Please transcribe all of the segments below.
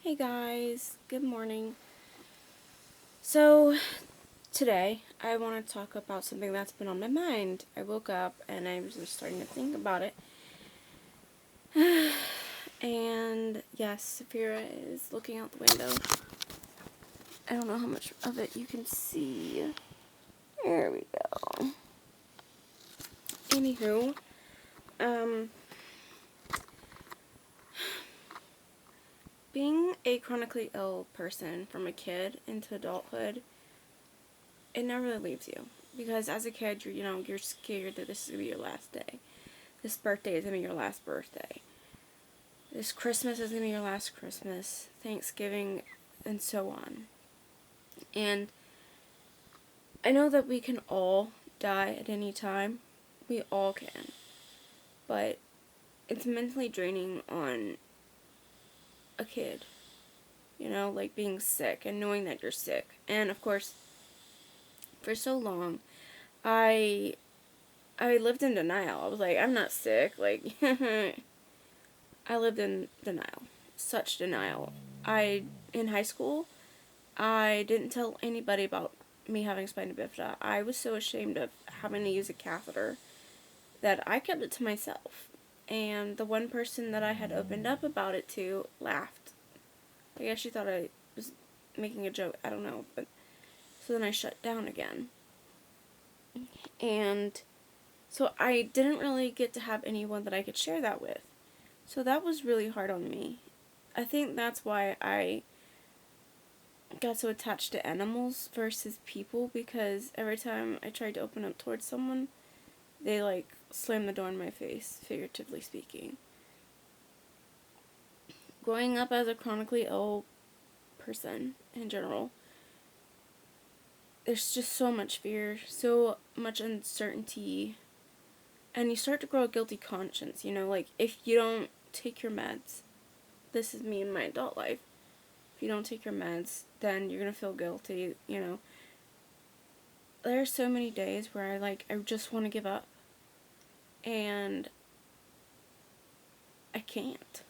Hey guys, good morning. So, today I want to talk about something that's been on my mind. I woke up and I was just starting to think about it. And yes, Saphira is looking out the window. I don't know how much of it you can see. There we go. Anywho, being a chronically ill person from a kid into adulthood, it never really leaves you. Because as a kid, you're scared that this is going to be your last day. This birthday is going to be your last birthday. This Christmas is going to be your last Christmas. Thanksgiving, and so on. And I know that we can all die at any time. We all can. But it's mentally draining on a kid. Like being sick and knowing that you're sick. And of course, for so long, I lived in denial. I was like, I'm not sick. Like, I lived in denial. Such denial. In high school, I didn't tell anybody about me having spina bifida. I was so ashamed of having to use a catheter that I kept it to myself. And the one person that I had opened up about it to laughed. I guess she thought I was making a joke. I don't know. But so then I shut down again. And so I didn't really get to have anyone that I could share that with. So that was really hard on me. I think that's why I got so attached to animals versus people, because every time I tried to open up towards someone, they slammed the door in my face, figuratively speaking. Growing up as a chronically ill person in general, there's just so much fear, so much uncertainty, and you start to grow a guilty conscience, like if you don't take your meds, this is me in my adult life, if you don't take your meds, then you're gonna feel guilty, There are so many days where I just want to give up. And I can't.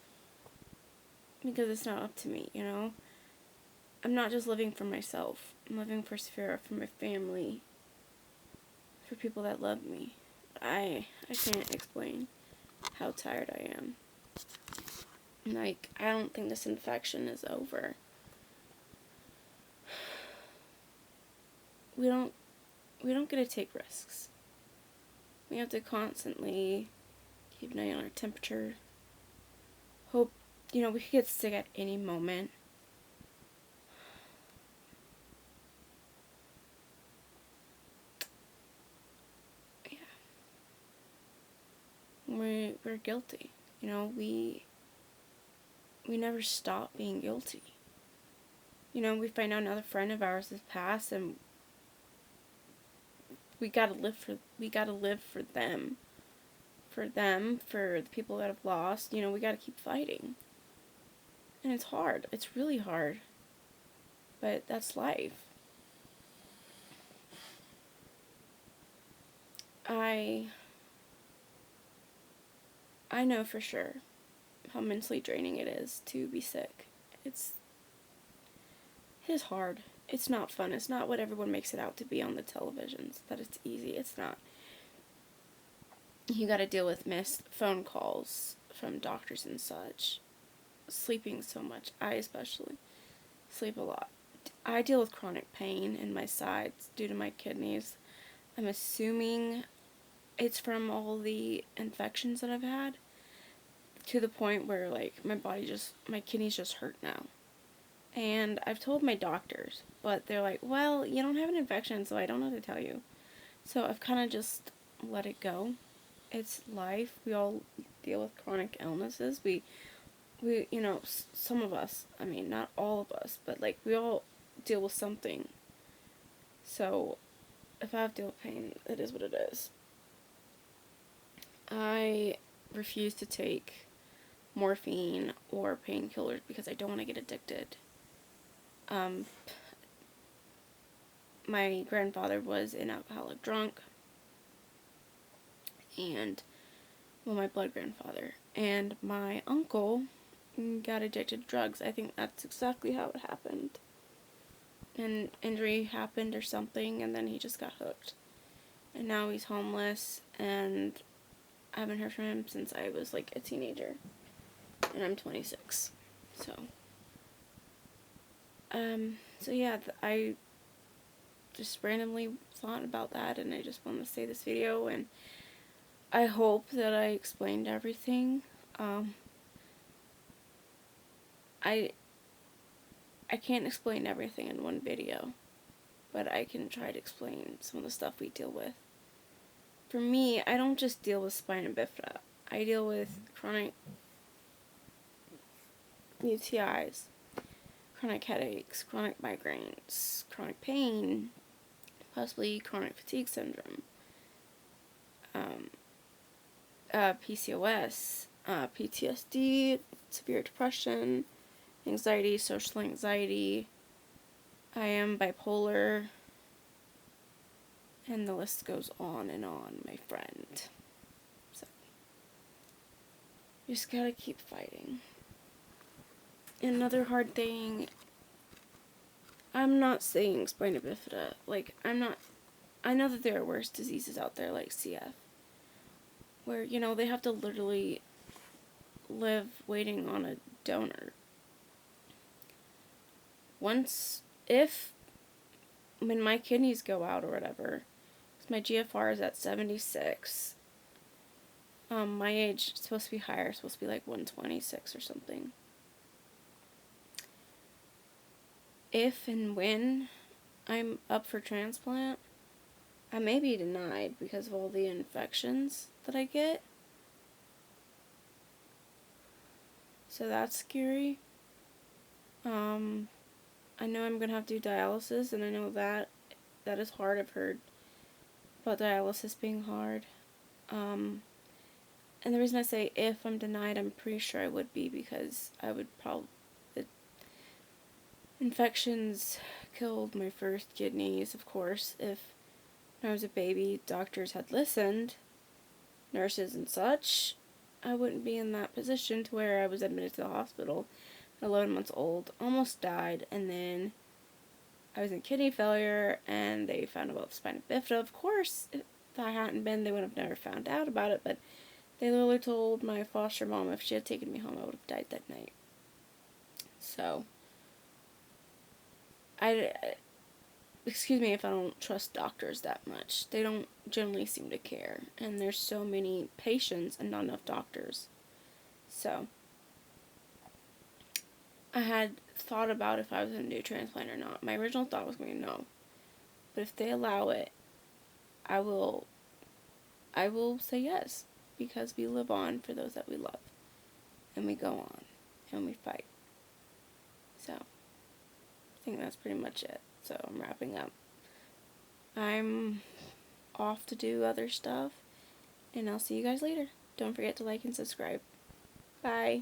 Because it's not up to me, I'm not just living for myself. I'm living for Sphera, for my family, for people that love me. I can't explain how tired I am. I don't think this infection is over. We don't get to take risks. We have to constantly keep an eye on our temperature. Hope, we could get sick at any moment. Yeah. We're guilty. We never stop being guilty. We find out another friend of ours has passed, and we gotta live for them. For them, for the people that have lost, we gotta keep fighting. And it's hard. It's really hard. But that's life. I know for sure how mentally draining it is to be sick. It is hard. It's not fun. It's not what everyone makes it out to be on the televisions, that it's easy. It's not. You gotta deal with missed phone calls from doctors and such. Sleeping so much. I especially sleep a lot. I deal with chronic pain in my sides due to my kidneys. I'm assuming it's from all the infections that I've had, to the point where my kidneys just hurt now. And I've told my doctors, but they're like, well, you don't have an infection, so I don't know what to tell you. So I've kind of just let it go. It's life. We all deal with chronic illnesses. We some of us, I mean, not all of us, but we all deal with something. So if I have to deal with pain, it is what it is. I refuse to take morphine or painkillers because I don't want to get addicted. My grandfather was an alcoholic drunk, and my blood grandfather, and my uncle got addicted to drugs. I think that's exactly how it happened. An injury happened or something, and then he just got hooked. And now he's homeless, and I haven't heard from him since I was like a teenager. And I'm 26. So yeah, I just randomly thought about that, and I just wanted to say this video, and I hope that I explained everything. I can't explain everything in one video, but I can try to explain some of the stuff we deal with. For me, I don't just deal with spina bifida. I deal with chronic UTIs, chronic headaches, chronic migraines, chronic pain, possibly chronic fatigue syndrome, PCOS, PTSD, severe depression, anxiety, social anxiety. I am bipolar, and the list goes on, my friend. So, you just gotta keep fighting. Another hard thing, I'm not saying spina bifida, I know that there are worse diseases out there like CF, where, they have to literally live waiting on a donor. When my kidneys go out or whatever, because my GFR is at 76, my age is supposed to be higher, it's supposed to be like 126 or something. If and when I'm up for transplant, I may be denied because of all the infections that I get. So that's scary. I know I'm going to have to do dialysis, and I know that is hard. I've heard about dialysis being hard. And the reason I say if I'm denied, I'm pretty sure I would be, because I would infections killed my first kidneys, of course. If when I was a baby, doctors had listened, nurses and such, I wouldn't be in that position to where I was admitted to the hospital at 11 months old, almost died, and then I was in kidney failure, and they found about spina bifida. Of course, if I hadn't been, they would have never found out about it, but they literally told my foster mom if she had taken me home, I would have died that night. So, excuse me if I don't trust doctors that much. They don't generally seem to care, and there's so many patients and not enough doctors. So, I had thought about if I was going to do a transplant or not. My original thought was going to be no. But if they allow it, I will say yes, because we live on for those that we love, and we go on, and we fight. So, I think that's pretty much it. So, I'm wrapping up. I'm off to do other stuff, and I'll see you guys later. Don't forget to like and subscribe. Bye.